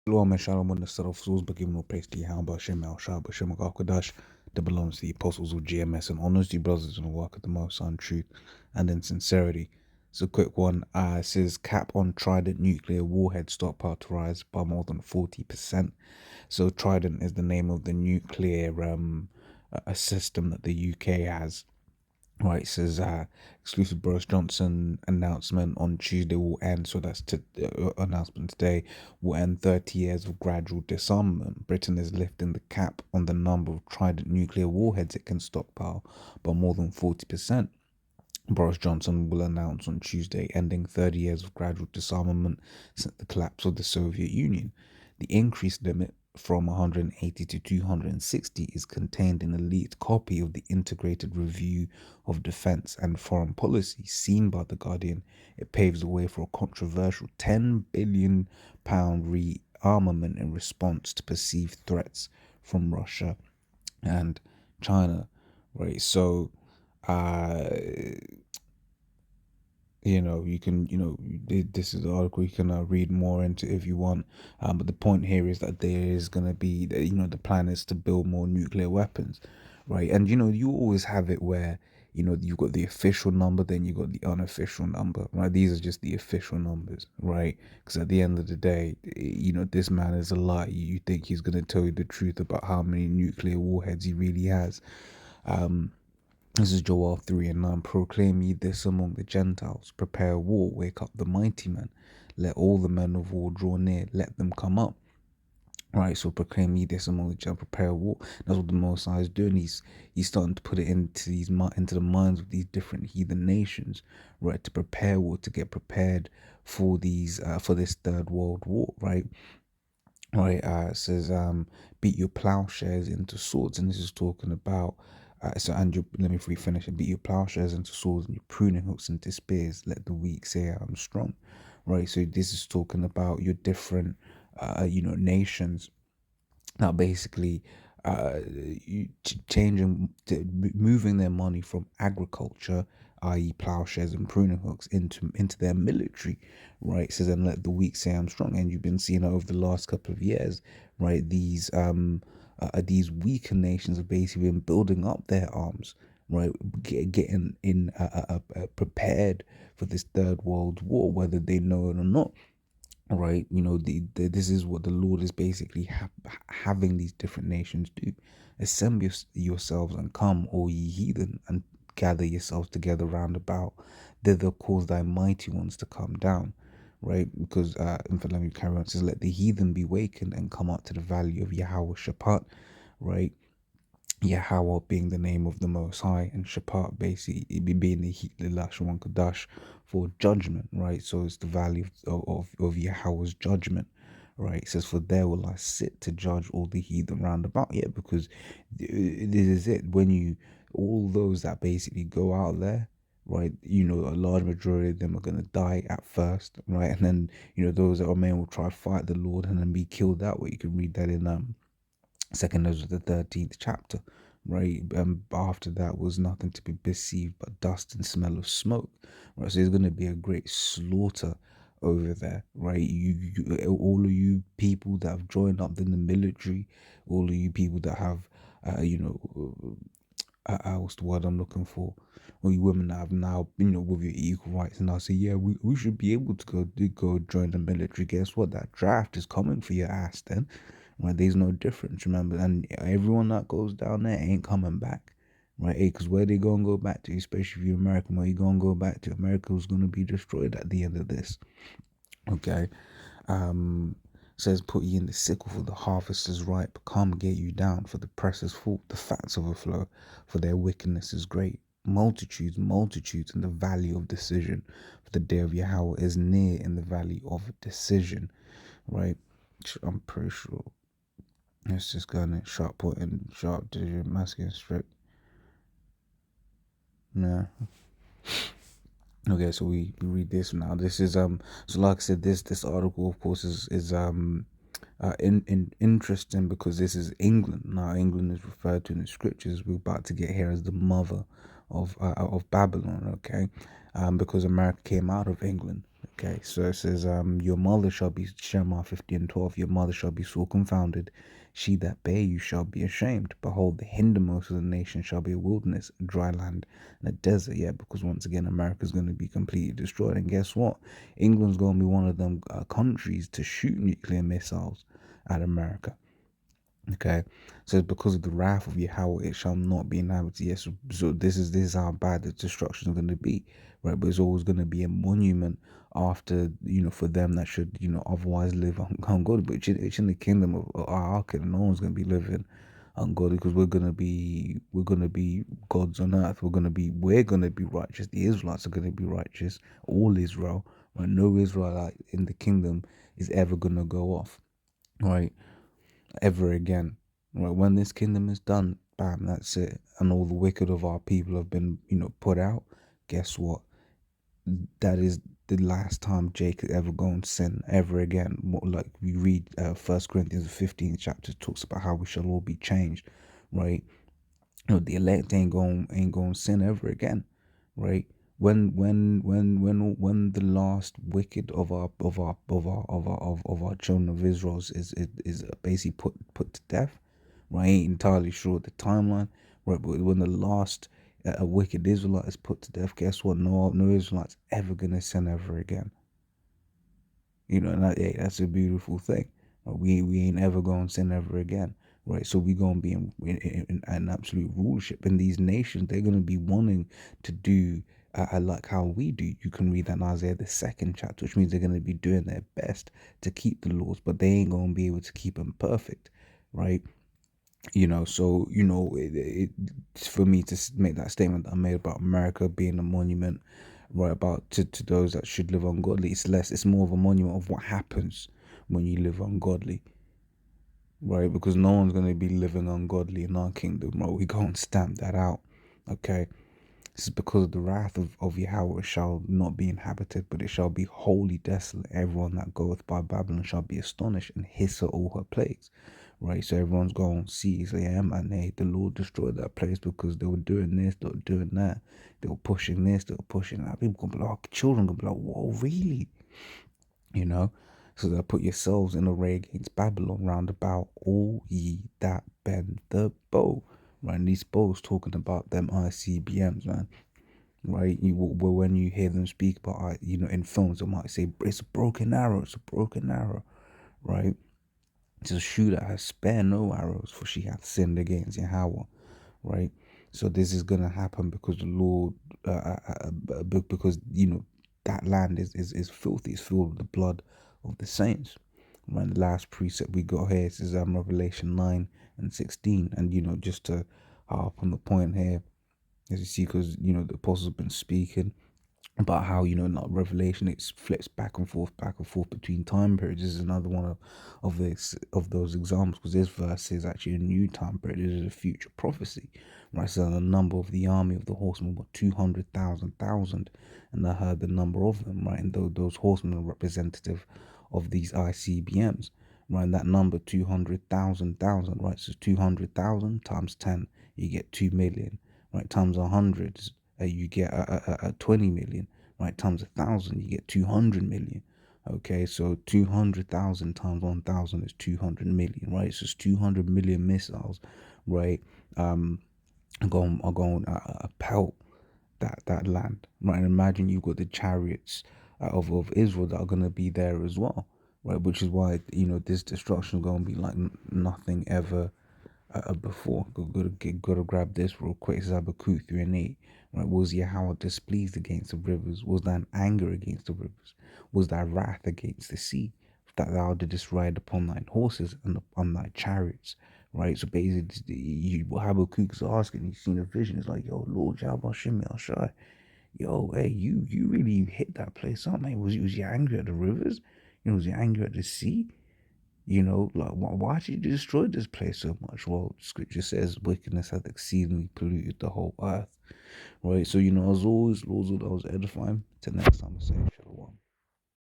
Shalom and shalom on the set of souls, but giving no praise to Yahweh, Shem El Shah, Shem Kodash, that belongs to the apostles of GMS and honors you brothers in the work of the Most High in truth and in sincerity. It's a quick one. It says cap on Trident nuclear warhead stockpile to rise by more than 40%. So Trident is the name of the nuclear a system that the UK has. Right, it says exclusive Boris Johnson announcement on Tuesday will end. So that's announcement today will end 30 years of gradual disarmament. Britain is lifting the cap on the number of Trident nuclear warheads it can stockpile by more than 40%. Boris Johnson will announce on Tuesday ending 30 years of gradual disarmament since the collapse of the Soviet Union. The increased limit from 180 to 260 is contained in a leaked copy of the Integrated Review of Defence and Foreign Policy seen by The Guardian. It paves the way for a controversial £10 billion rearmament in response to perceived threats from Russia and China. Right, so uh you can, this is the article you can read more into if you want. But the point here is that there is going to be, the plan is to build more nuclear weapons, right? And, you always have it where, you've got the official number, then you got the unofficial number, right? These are just the official numbers, right? Because at the end of the day, this man is a lie. You think he's going to tell you the truth about how many nuclear warheads he really has. This is Joel 3 and 9. Proclaim ye this among the Gentiles. Prepare war, wake up the mighty men. Let all the men of war draw near, let them come up. Right, so proclaim ye this among the Gentiles, prepare war. That's what the Most High is doing. He's starting to put it into into the minds of these different heathen nations, right, to prepare war, to get prepared for these for this third world war, right? Right, it says, beat your plowshares into swords, and this is talking about, let me finish it. Beat your plowshares into swords and your pruning hooks into spears. Let the weak say, I'm strong. Right, so this is talking about your different, nations. Now, basically, moving their money from agriculture, i.e., plowshares and pruning hooks, into their military, right? So then let the weak say I'm strong, and you've been seeing over the last couple of years, right? These weaker nations have basically been building up their arms, right? Getting in prepared for this third world war, whether they know it or not. Right, this is what the Lord is basically having these different nations do. Assemble yourselves and come, all ye heathen, and gather yourselves together round about. Thither cause thy mighty ones to come down. Right, because in fact, let me carry on. It says, let the heathen be wakened and come up to the valley of Yahweh Shaphat. Right, Yahweh being the name of the Most High, and Shaphat basically being the Lashon Kadash for judgment, right? So it's the valley of Yahweh's judgment, right? It says, for there will I sit to judge all the heathen round about. Yeah, because this is it. All those that basically go out there, right, a large majority of them are going to die at first, right? And then, those that remain will try to fight the Lord and then be killed that way. You can read that in Second Ezra, the 13th chapter, right? After that was nothing to be perceived but dust and smell of smoke, right? So there's going to be a great slaughter over there, right? All of you people that have joined up in the military, all of you people that have, what's the word I'm looking for? All you women that have now, with your equal rights, and I say, yeah, we should be able to go join the military. Guess what? That draft is coming for your ass then. Right, there's no difference, remember, and everyone that goes down there ain't coming back, right? Because where they gonna go back to, especially if you're American, where you gonna go back to? America was gonna be destroyed at the end of this. Okay, says, put ye in the sickle, for the harvest is ripe. Come, get you down, for the press is full, the fats overflow, for their wickedness is great. Multitudes, multitudes in the valley of decision, for the day of Yahweh is near in the valley of decision, right? I'm pretty sure. Let's just go in sharp point and sharp digit, masculine strict. Yeah. Okay, so we read this now. This is so like I said, this article of course is interesting because this is England. Now England is referred to in the scriptures we're about to get here as the mother of Babylon, okay? Because America came out of England, Okay, so it says, your mother shall be, Shemaiah 50:12, your mother shall be sore confounded. She that bare you shall be ashamed. Behold, the hindermost of the nation shall be a wilderness, a dry land, and a desert. Yeah, because once again, America's going to be completely destroyed. And guess what? England's going to be one of them countries to shoot nuclear missiles at America. Okay, so because of the wrath of Yahweh, it shall not be inhabited. Yes, so this is how bad the destruction is going to be, right? But it's always going to be a monument after, for them that should, otherwise live ungodly. But it's in the kingdom of our kingdom. No one's going to be living ungodly because we're gonna be gods on earth. We're gonna be righteous. The Israelites are gonna be righteous. All Israel, right? No Israelite in the kingdom is ever gonna go off, right? Ever again. Right, when this kingdom is done, bam, that's it. And all the wicked of our people have been, put out. Guess what? That is the last time Jacob ever go and sin ever again. Like we read 1 Corinthians 15 chapter talks about how we shall all be changed, right? The elect ain't going to sin ever again, right? When the last wicked of our children of Israel is basically put to death, right? I ain't entirely sure the timeline, right? But when the last a wicked Israelite is put to death, guess what? No Israelite's ever gonna sin ever again. And hey, that's a beautiful thing. We ain't ever going to sin ever again, right? So we going to be in an absolute rulership. And these nations, they're going to be wanting to do like how we do. You can read that in Isaiah the 2nd chapter, which means they're going to be doing their best to keep the laws, but they ain't going to be able to keep them perfect, right? So for me to make that statement that I made about America being a monument, right, about to those that should live ungodly, it's more of a monument of what happens when you live ungodly, right? Because no one's going to be living ungodly in our kingdom, right? We can't stamp that out. Okay, this is because of the wrath of Yahweh shall not be inhabited, but it shall be wholly desolate. Everyone that goeth by Babylon shall be astonished and hiss at all her plagues. Right, so everyone's going to see, say, yeah, man, hey, the Lord destroyed that place because they were doing this, they were doing that, they were pushing this, they were pushing that. People gonna be like, children gonna be like, whoa, really? You know? So they'll put yourselves in array against Babylon round about, all ye that bend the bow. Right, and these bows talking about them ICBMs, man. Right, when you hear them speak about, in films, they might say it's a broken arrow, it's a broken arrow, right? To shoot at her, spare no arrows, for she hath sinned against Yahweh, right? So this is gonna happen because the Lord, because that land is filthy, it's filled with the blood of the saints. Right, the last precept we got here is Revelation 9 and 16, and just to harp on the point here, as you see, because the apostles have been speaking about how in that Revelation it flips back and forth between time periods. This is another one of those examples, because this verse is actually a new time period. It is a future prophecy, right? So the number of the army of the horsemen were 200,000, and I heard the number of them, right? And those horsemen are representative of these ICBMs, right? And that number 200,000, right? So 200,000 times 10, you get 2 million, right? Times 100, you get 20 million, right? Times 1,000, you get 200 million. Okay, so 200,000 times 1,000 is 200 million, right? So it's 200 million missiles, right? Are going pelt that land, right? And imagine you've got the chariots of Israel that are going to be there as well, right? Which is why this destruction is going to be like nothing ever before. Gotta grab this real quick. It's Habakkuk 3:8. Right? Was Yahweh displeased against the rivers? Was thine anger against the rivers? Was thy wrath against the sea? That thou didst ride upon thine horses and upon thy chariots. Right? So basically, what Habakkuk is asking, he's seen a vision. It's like, yo, Lord Yahweh Shemi Shai. Yo, hey, you really hit that place up, man. Was you angry at the rivers? Was you angry at the sea? Like, why did you destroy this place so much? Well, scripture says wickedness hath exceedingly polluted the whole earth, right? So, as always, Lord, that was edifying. Till next time, I say shalom.